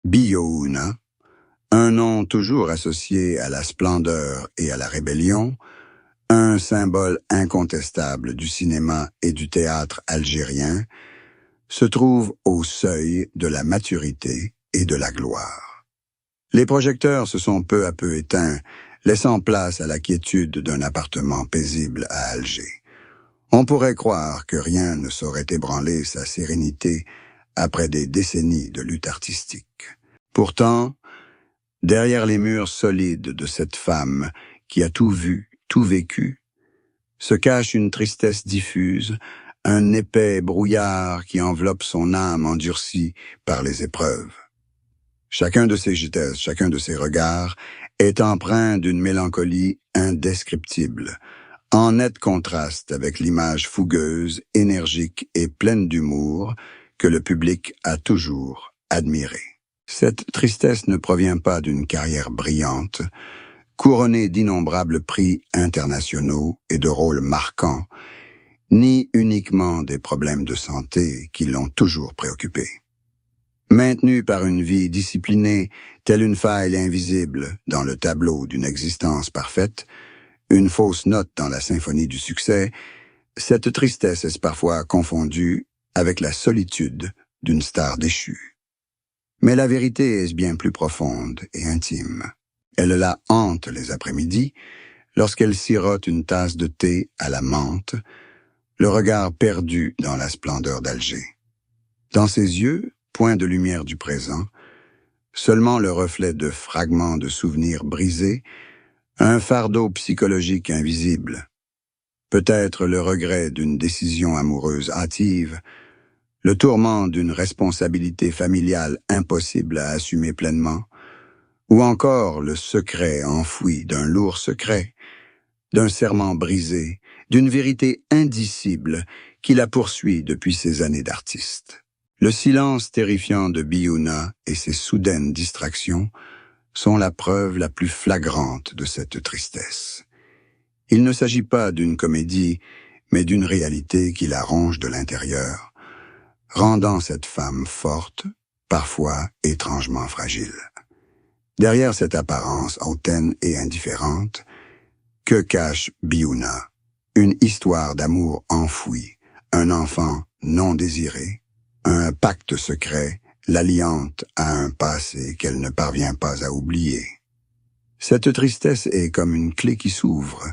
Biouna, un nom toujours associé à la splendeur et à la rébellion, un symbole incontestable du cinéma et du théâtre algérien, se trouve au seuil de la maturité et de la gloire. Les projecteurs se sont peu à peu éteints, laissant place à la quiétude d'un appartement paisible à Alger. On pourrait croire que rien ne saurait ébranler sa sérénité après des décennies de lutte artistique. Pourtant, derrière les murs solides de cette femme qui a tout vu, tout vécu, se cache une tristesse diffuse, un épais brouillard qui enveloppe son âme endurcie par les épreuves. Chacun de ses gestes, chacun de ses regards est empreint d'une mélancolie indescriptible, en net contraste avec l'image fougueuse, énergique et pleine d'humour que le public a toujours admirée. Cette tristesse ne provient pas d'une carrière brillante, couronnée d'innombrables prix internationaux et de rôles marquants, ni uniquement des problèmes de santé qui l'ont toujours préoccupée. Maintenue par une vie disciplinée, telle une faille invisible dans le tableau d'une existence parfaite, une fausse note dans la symphonie du succès, cette tristesse est parfois confondue avec la solitude d'une star déchue. Mais la vérité est bien plus profonde et intime. Elle la hante les après-midi, lorsqu'elle sirote une tasse de thé à la menthe, le regard perdu dans la splendeur d'Alger. Dans ses yeux, point de lumière du présent, seulement le reflet de fragments de souvenirs brisés, un fardeau psychologique invisible, peut-être le regret d'une décision amoureuse hâtive, le tourment d'une responsabilité familiale impossible à assumer pleinement, ou encore le secret enfoui d'un lourd secret, d'un serment brisé, d'une vérité indicible qui la poursuit depuis ses années d'artiste. Le silence terrifiant de Biouna et ses soudaines distractions sont la preuve la plus flagrante de cette tristesse. Il ne s'agit pas d'une comédie, mais d'une réalité qui la ronge de l'intérieur, rendant cette femme forte, parfois étrangement fragile. Derrière cette apparence hautaine et indifférente, que cache Biouna? Une histoire d'amour enfouie, un enfant non désiré, un pacte secret l'alliante à un passé qu'elle ne parvient pas à oublier. Cette tristesse est comme une clé qui s'ouvre,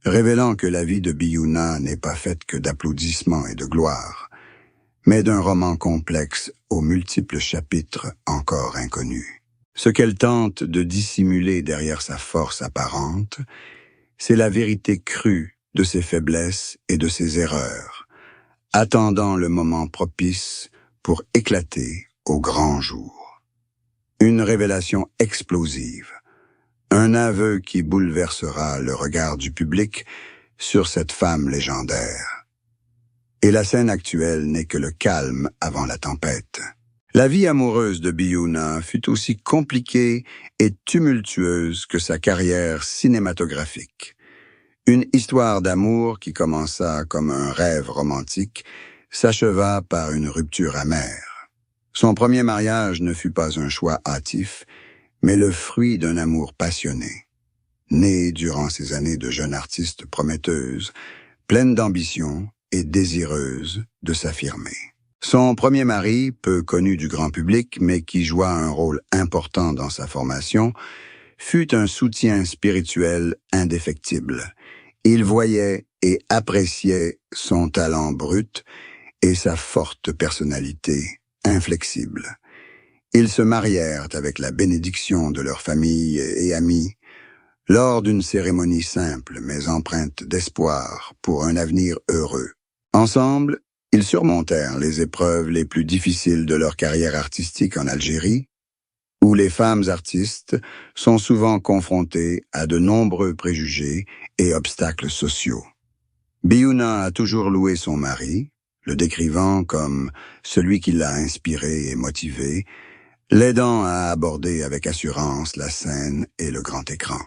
révélant que la vie de Biouna n'est pas faite que d'applaudissements et de gloire, mais d'un roman complexe aux multiples chapitres encore inconnus. Ce qu'elle tente de dissimuler derrière sa force apparente, c'est la vérité crue de ses faiblesses et de ses erreurs, attendant le moment propice pour éclater au grand jour. Une révélation explosive, un aveu qui bouleversera le regard du public sur cette femme légendaire. Et la scène actuelle n'est que le calme avant la tempête. La vie amoureuse de Biouna fut aussi compliquée et tumultueuse que sa carrière cinématographique. Une histoire d'amour qui commença comme un rêve romantique s'acheva par une rupture amère. Son premier mariage ne fut pas un choix hâtif, mais le fruit d'un amour passionné, né durant ces années de jeune artiste prometteuse, pleine d'ambition et désireuse de s'affirmer. Son premier mari, peu connu du grand public, mais qui joua un rôle important dans sa formation, fut un soutien spirituel indéfectible. Il voyait et appréciait son talent brut et sa forte personnalité inflexible. Ils se marièrent avec la bénédiction de leur famille et amis, lors d'une cérémonie simple mais empreinte d'espoir pour un avenir heureux. Ensemble, ils surmontèrent les épreuves les plus difficiles de leur carrière artistique en Algérie, où les femmes artistes sont souvent confrontées à de nombreux préjugés et obstacles sociaux. Biouna a toujours loué son mari, le décrivant comme celui qui l'a inspiré et motivé, l'aidant à aborder avec assurance la scène et le grand écran.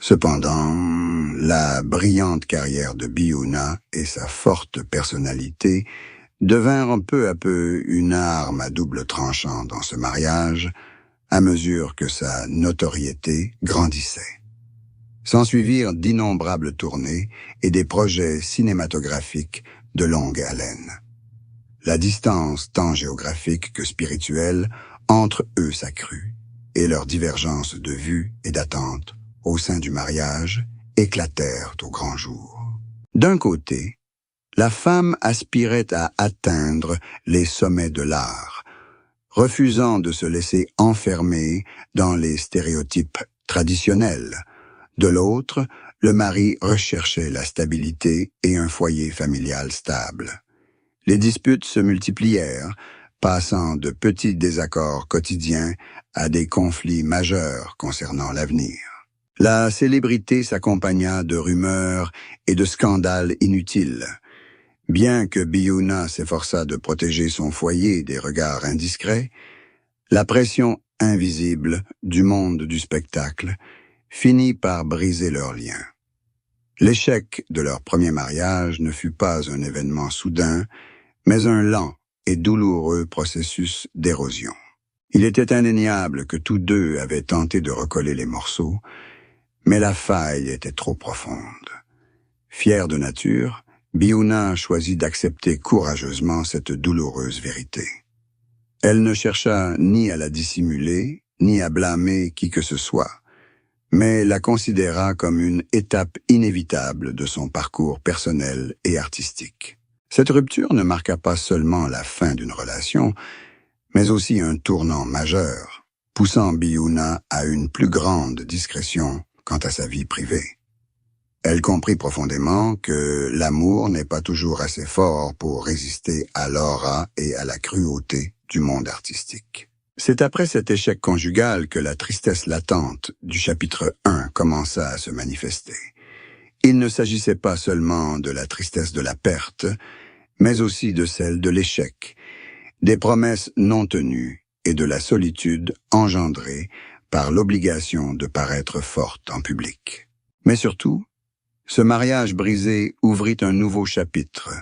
Cependant, la brillante carrière de Biouna et sa forte personnalité devinrent peu à peu une arme à double tranchant dans ce mariage, à mesure que sa notoriété grandissait. S'ensuivirent d'innombrables tournées et des projets cinématographiques de longue haleine. La distance tant géographique que spirituelle entre eux s'accrut, et leurs divergences de vues et d'attentes au sein du mariage éclatèrent au grand jour. D'un côté, la femme aspirait à atteindre les sommets de l'art, refusant de se laisser enfermer dans les stéréotypes traditionnels. De l'autre, le mari recherchait la stabilité et un foyer familial stable. Les disputes se multiplièrent, passant de petits désaccords quotidiens à des conflits majeurs concernant l'avenir. La célébrité s'accompagna de rumeurs et de scandales inutiles. Bien que Biyuna s'efforçât de protéger son foyer des regards indiscrets, la pression invisible du monde du spectacle finit par briser leurs liens. L'échec de leur premier mariage ne fut pas un événement soudain, mais un lent et douloureux processus d'érosion. Il était indéniable que tous deux avaient tenté de recoller les morceaux, mais la faille était trop profonde. Fière de nature, Biyuna choisit d'accepter courageusement cette douloureuse vérité. Elle ne chercha ni à la dissimuler, ni à blâmer qui que ce soit, mais la considéra comme une étape inévitable de son parcours personnel et artistique. Cette rupture ne marqua pas seulement la fin d'une relation, mais aussi un tournant majeur, poussant Biyuna à une plus grande discrétion quant à sa vie privée. Elle comprit profondément que l'amour n'est pas toujours assez fort pour résister à l'aura et à la cruauté du monde artistique. C'est après cet échec conjugal que la tristesse latente du chapitre 1 commença à se manifester. Il ne s'agissait pas seulement de la tristesse de la perte, mais aussi de celle de l'échec, des promesses non tenues et de la solitude engendrée par l'obligation de paraître forte en public. Mais surtout, ce mariage brisé ouvrit un nouveau chapitre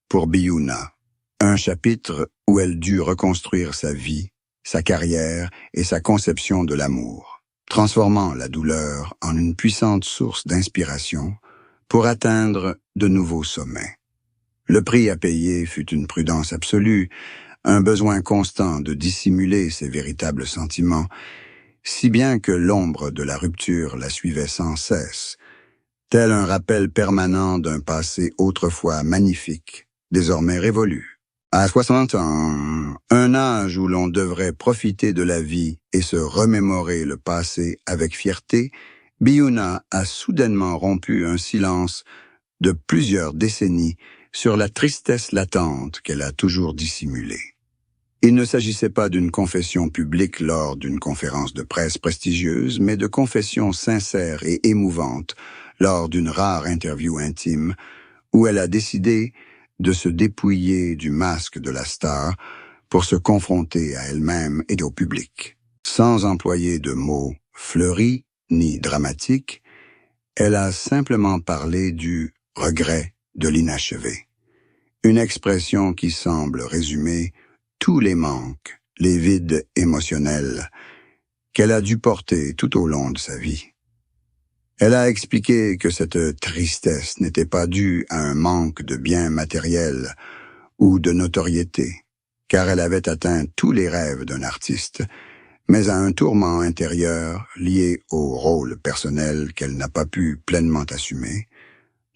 pour Biyuna, un chapitre où elle dut reconstruire sa vie, sa carrière et sa conception de l'amour, transformant la douleur en une puissante source d'inspiration pour atteindre de nouveaux sommets. Le prix à payer fut une prudence absolue, un besoin constant de dissimuler ses véritables sentiments, si bien que l'ombre de la rupture la suivait sans cesse, tel un rappel permanent d'un passé autrefois magnifique, désormais révolu. À 60 ans, un âge où l'on devrait profiter de la vie et se remémorer le passé avec fierté, Biyuna a soudainement rompu un silence de plusieurs décennies sur la tristesse latente qu'elle a toujours dissimulée. Il ne s'agissait pas d'une confession publique lors d'une conférence de presse prestigieuse, mais de confessions sincères et émouvantes lors d'une rare interview intime où elle a décidé de se dépouiller du masque de la star pour se confronter à elle-même et au public. Sans employer de mots fleuris ni dramatiques, elle a simplement parlé du regret de l'inachevé. Une expression qui semble résumer tous les manques, les vides émotionnels qu'elle a dû porter tout au long de sa vie. Elle a expliqué que cette tristesse n'était pas due à un manque de biens matériels ou de notoriété, car elle avait atteint tous les rêves d'un artiste, mais à un tourment intérieur lié au rôle personnel qu'elle n'a pas pu pleinement assumer,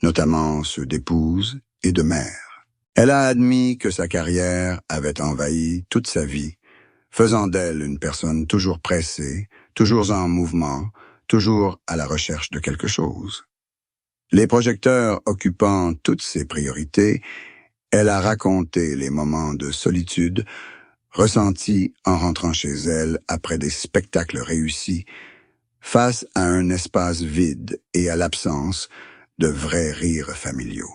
notamment ceux d'épouse et de mère. Elle a admis que sa carrière avait envahi toute sa vie, faisant d'elle une personne toujours pressée, toujours en mouvement, toujours à la recherche de quelque chose. Les projecteurs occupant toutes ses priorités, elle a raconté les moments de solitude ressentis en rentrant chez elle après des spectacles réussis, face à un espace vide et à l'absence de vrais rires familiaux.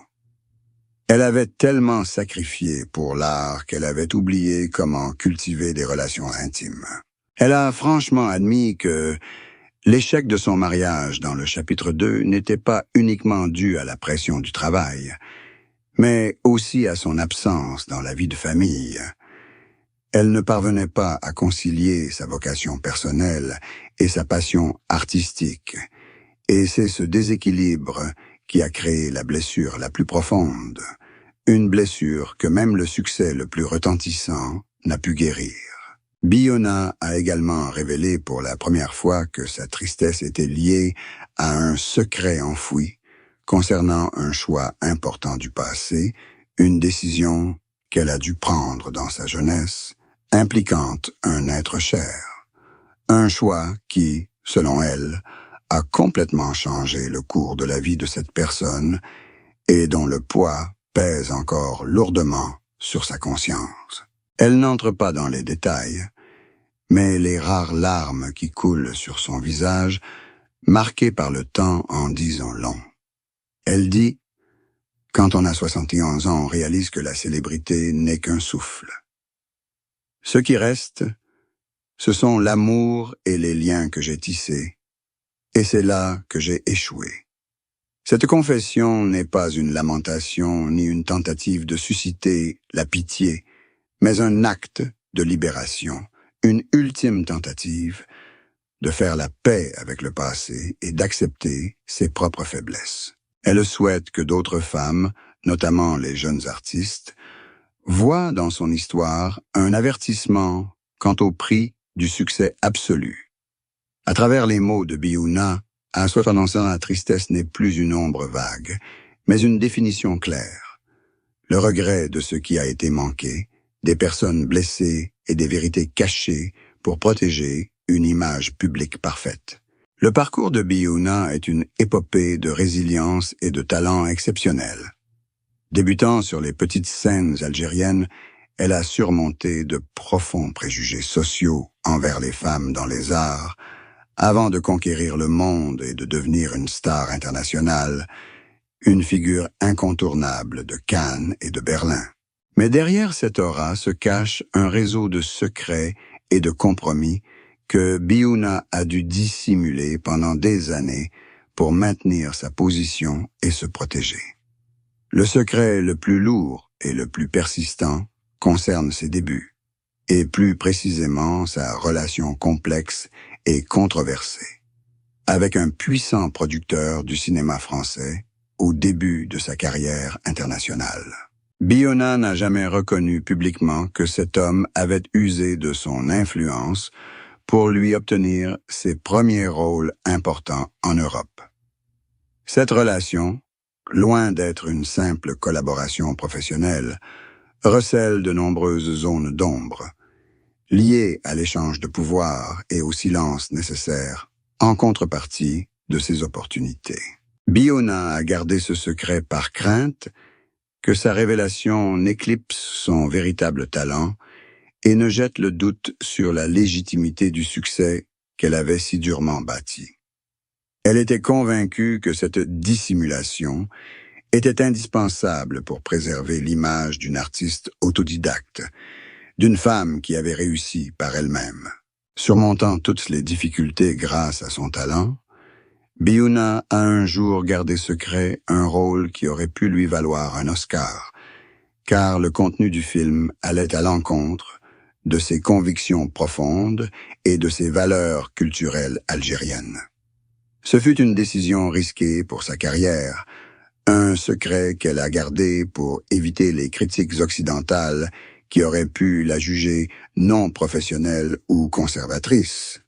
Elle avait tellement sacrifié pour l'art qu'elle avait oublié comment cultiver des relations intimes. Elle a franchement admis que l'échec de son mariage dans le chapitre 2 n'était pas uniquement dû à la pression du travail, mais aussi à son absence dans la vie de famille. Elle ne parvenait pas à concilier sa vocation personnelle et sa passion artistique, et c'est ce déséquilibre qui a créé la blessure la plus profonde, une blessure que même le succès le plus retentissant n'a pu guérir. Biona a également révélé pour la première fois que sa tristesse était liée à un secret enfoui concernant un choix important du passé, une décision qu'elle a dû prendre dans sa jeunesse, impliquant un être cher. Un choix qui, selon elle, a complètement changé le cours de la vie de cette personne et dont le poids pèse encore lourdement sur sa conscience. Elle n'entre pas dans les détails, mais les rares larmes qui coulent sur son visage, marquées par le temps, en disent long. Elle dit « Quand on a 71 ans, on réalise que la célébrité n'est qu'un souffle. Ce qui reste, ce sont l'amour et les liens que j'ai tissés, et c'est là que j'ai échoué. » Cette confession n'est pas une lamentation ni une tentative de susciter la pitié, mais un acte de libération, une ultime tentative de faire la paix avec le passé et d'accepter ses propres faiblesses. Elle souhaite que d'autres femmes, notamment les jeunes artistes, voient dans son histoire un avertissement quant au prix du succès absolu. À travers les mots de Biuna, à 70 ans, la tristesse n'est plus une ombre vague, mais une définition claire. Le regret de ce qui a été manqué, des personnes blessées et des vérités cachées pour protéger une image publique parfaite. Le parcours de Biuna est une épopée de résilience et de talent exceptionnel. Débutant sur les petites scènes algériennes, elle a surmonté de profonds préjugés sociaux envers les femmes dans les arts, avant de conquérir le monde et de devenir une star internationale, une figure incontournable de Cannes et de Berlin. Mais derrière cette aura se cache un réseau de secrets et de compromis que Biuna a dû dissimuler pendant des années pour maintenir sa position et se protéger. Le secret le plus lourd et le plus persistant concerne ses débuts, et plus précisément sa relation complexe et controversée, avec un puissant producteur du cinéma français au début de sa carrière internationale. Biona n'a jamais reconnu publiquement que cet homme avait usé de son influence pour lui obtenir ses premiers rôles importants en Europe. Cette relation, loin d'être une simple collaboration professionnelle, recèle de nombreuses zones d'ombre, liées à l'échange de pouvoir et au silence nécessaire en contrepartie de ses opportunités. Biona a gardé ce secret par crainte que sa révélation n'éclipse son véritable talent et ne jette le doute sur la légitimité du succès qu'elle avait si durement bâti. Elle était convaincue que cette dissimulation était indispensable pour préserver l'image d'une artiste autodidacte, d'une femme qui avait réussi par elle-même. Surmontant toutes les difficultés grâce à son talent, Biuna a un jour gardé secret un rôle qui aurait pu lui valoir un Oscar, car le contenu du film allait à l'encontre de ses convictions profondes et de ses valeurs culturelles algériennes. Ce fut une décision risquée pour sa carrière, un secret qu'elle a gardé pour éviter les critiques occidentales qui auraient pu la juger non professionnelle ou conservatrice.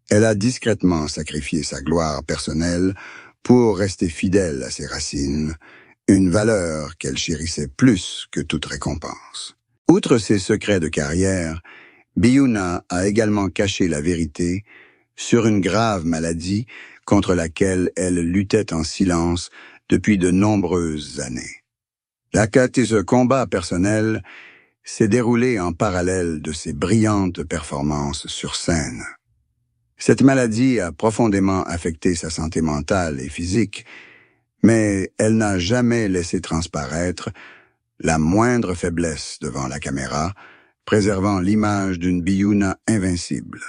Elle a discrètement sacrifié sa gloire personnelle pour rester fidèle à ses racines, une valeur qu'elle chérissait plus que toute récompense. Outre ses secrets de carrière, Biuna a également caché la vérité sur une grave maladie contre laquelle elle luttait en silence depuis de nombreuses années. Ce combat personnel s'est déroulé en parallèle de ses brillantes performances sur scène. Cette maladie a profondément affecté sa santé mentale et physique, mais elle n'a jamais laissé transparaître la moindre faiblesse devant la caméra, préservant l'image d'une Biuna invincible.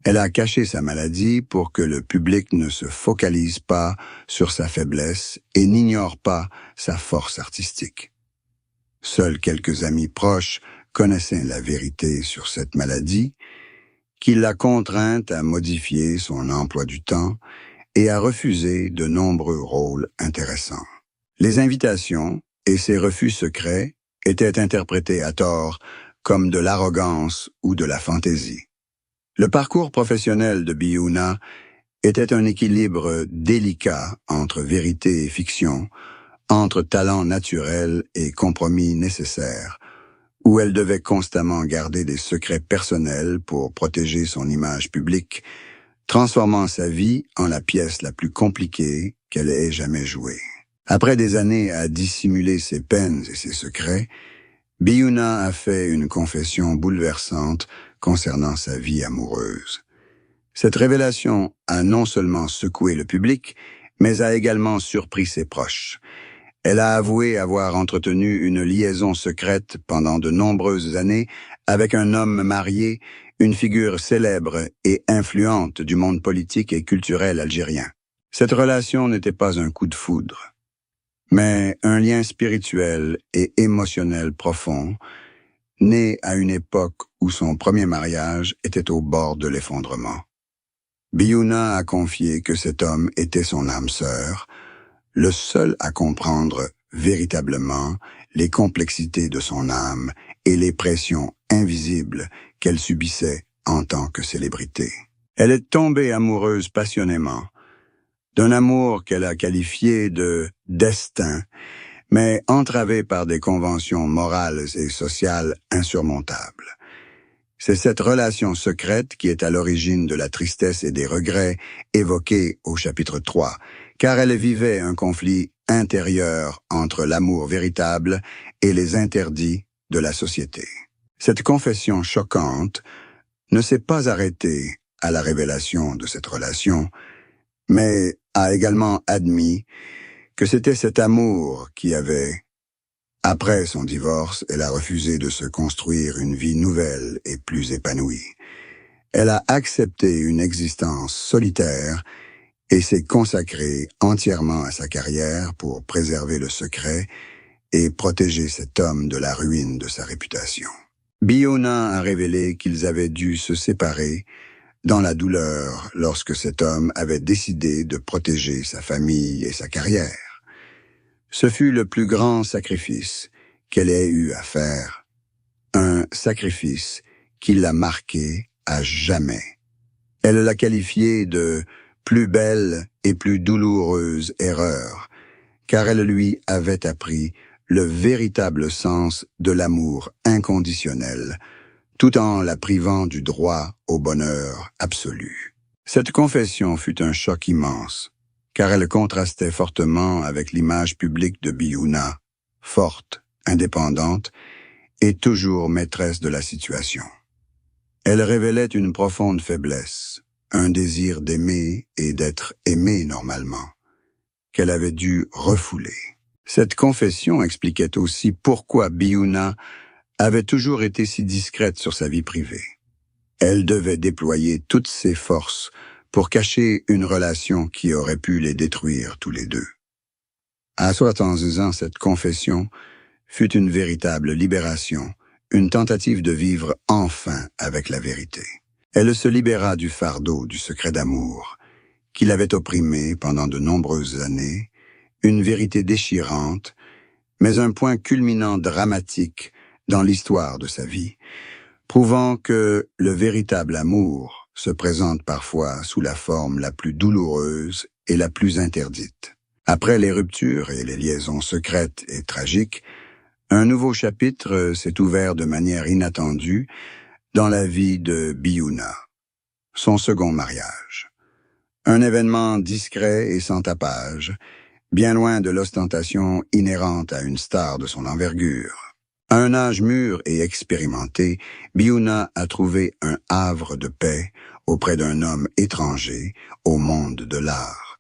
Elle a caché sa maladie pour que le public ne se focalise pas sur sa faiblesse et n'ignore pas sa force artistique. Seuls quelques amis proches connaissait la vérité sur cette maladie, qui l'a contrainte à modifier son emploi du temps et à refuser de nombreux rôles intéressants. Les invitations et ses refus secrets étaient interprétés à tort comme de l'arrogance ou de la fantaisie. Le parcours professionnel de Biyuna était un équilibre délicat entre vérité et fiction, entre talent naturel et compromis nécessaires, où elle devait constamment garder des secrets personnels pour protéger son image publique, transformant sa vie en la pièce la plus compliquée qu'elle ait jamais jouée. Après des années à dissimuler ses peines et ses secrets, Biyuna a fait une confession bouleversante concernant sa vie amoureuse. Cette révélation a non seulement secoué le public, mais a également surpris ses proches. Elle a avoué avoir entretenu une liaison secrète pendant de nombreuses années avec un homme marié, une figure célèbre et influente du monde politique et culturel algérien. Cette relation n'était pas un coup de foudre, mais un lien spirituel et émotionnel profond, né à une époque où son premier mariage était au bord de l'effondrement. Biyuna a confié que cet homme était son âme sœur, le seul à comprendre véritablement les complexités de son âme et les pressions invisibles qu'elle subissait en tant que célébrité. Elle est tombée amoureuse passionnément, d'un amour qu'elle a qualifié de « destin », mais entravé par des conventions morales et sociales insurmontables. C'est cette relation secrète qui est à l'origine de la tristesse et des regrets évoqués au chapitre 3, car elle vivait un conflit intérieur entre l'amour véritable et les interdits de la société. Cette confession choquante ne s'est pas arrêtée à la révélation de cette relation, mais a également admis que c'était cet amour qui avait, après son divorce, elle a refusé de se construire une vie nouvelle et plus épanouie. Elle a accepté une existence solitaire et s'est consacrée entièrement à sa carrière pour préserver le secret et protéger cet homme de la ruine de sa réputation. Biyuna a révélé qu'ils avaient dû se séparer dans la douleur lorsque cet homme avait décidé de protéger sa famille et sa carrière. Ce fut le plus grand sacrifice qu'elle ait eu à faire, un sacrifice qui l'a marqué à jamais. Elle l'a qualifié de plus belle et plus douloureuse erreur, car elle lui avait appris le véritable sens de l'amour inconditionnel, tout en la privant du droit au bonheur absolu. Cette confession fut un choc immense, car elle contrastait fortement avec l'image publique de Biyuna, forte, indépendante et toujours maîtresse de la situation. Elle révélait une profonde faiblesse, un désir d'aimer et d'être aimée normalement, qu'elle avait dû refouler. Cette confession expliquait aussi pourquoi Biyuna avait toujours été si discrète sur sa vie privée. Elle devait déployer toutes ses forces pour cacher une relation qui aurait pu les détruire tous les deux. À 60 ans, cette confession fut une véritable libération, une tentative de vivre enfin avec la vérité. Elle se libéra du fardeau du secret d'amour, qui l'avait opprimée pendant de nombreuses années, une vérité déchirante, mais un point culminant dramatique dans l'histoire de sa vie, prouvant que le véritable amour se présente parfois sous la forme la plus douloureuse et la plus interdite. Après les ruptures et les liaisons secrètes et tragiques, un nouveau chapitre s'est ouvert de manière inattendue dans la vie de Biyuna, son second mariage. Un événement discret et sans tapage, bien loin de l'ostentation inhérente à une star de son envergure. À un âge mûr et expérimenté, Biyuna a trouvé un havre de paix auprès d'un homme étranger au monde de l'art.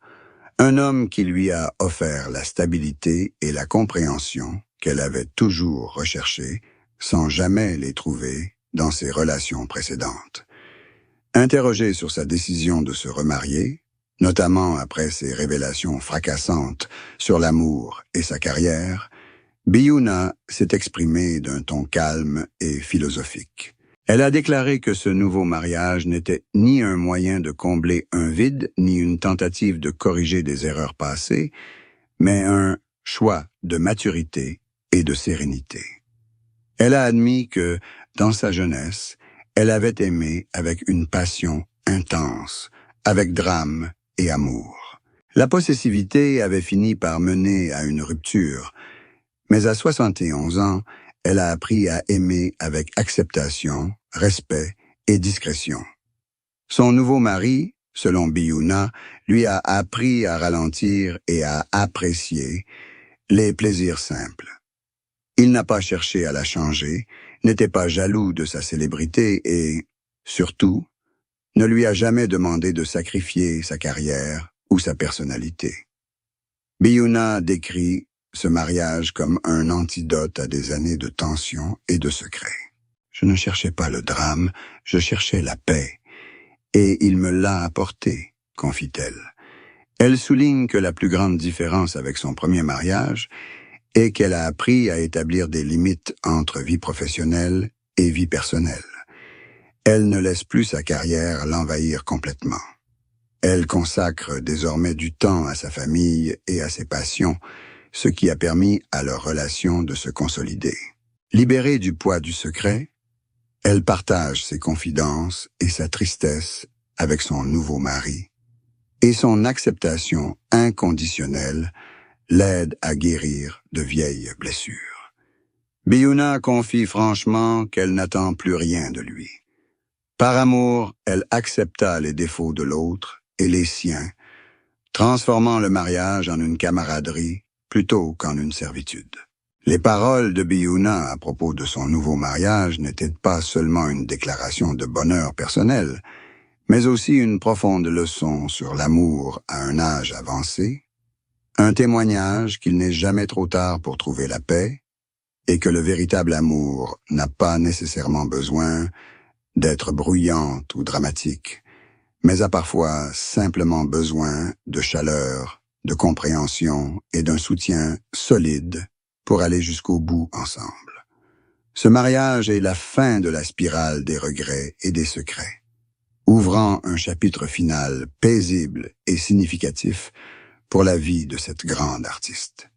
Un homme qui lui a offert la stabilité et la compréhension qu'elle avait toujours recherchées sans jamais les trouver dans ses relations précédentes. Interrogée sur sa décision de se remarier, notamment après ses révélations fracassantes sur l'amour et sa carrière, Biyuna s'est exprimée d'un ton calme et philosophique. Elle a déclaré que ce nouveau mariage n'était ni un moyen de combler un vide, ni une tentative de corriger des erreurs passées, mais un choix de maturité et de sérénité. Elle a admis que, dans sa jeunesse, elle avait aimé avec une passion intense, avec drame et amour. La possessivité avait fini par mener à une rupture, mais à 71 ans, elle a appris à aimer avec acceptation, respect et discrétion. Son nouveau mari, selon Biyuna, lui a appris à ralentir et à apprécier les plaisirs simples. Il n'a pas cherché à la changer, n'était pas jaloux de sa célébrité et, surtout, ne lui a jamais demandé de sacrifier sa carrière ou sa personnalité. Biyuna décrit ce mariage comme un antidote à des années de tension et de secret. Je ne cherchais pas le drame, je cherchais la paix. Et il me l'a apporté, confie-t-elle. Elle souligne que la plus grande différence avec son premier mariage est qu'elle a appris à établir des limites entre vie professionnelle et vie personnelle. Elle ne laisse plus sa carrière l'envahir complètement. Elle consacre désormais du temps à sa famille et à ses passions, ce qui a permis à leur relation de se consolider. Libérée du poids du secret, elle partage ses confidences et sa tristesse avec son nouveau mari, et son acceptation inconditionnelle l'aide à guérir de vieilles blessures. Biyuna confie franchement qu'elle n'attend plus rien de lui. Par amour, elle accepta les défauts de l'autre et les siens, transformant le mariage en une camaraderie plutôt qu'en une servitude. Les paroles de Biyuna à propos de son nouveau mariage n'étaient pas seulement une déclaration de bonheur personnel, mais aussi une profonde leçon sur l'amour à un âge avancé, un témoignage qu'il n'est jamais trop tard pour trouver la paix, et que le véritable amour n'a pas nécessairement besoin d'être bruyante ou dramatique, mais a parfois simplement besoin de chaleur, de compréhension et d'un soutien solide pour aller jusqu'au bout ensemble. Ce mariage est la fin de la spirale des regrets et des secrets, ouvrant un chapitre final paisible et significatif pour la vie de cette grande artiste.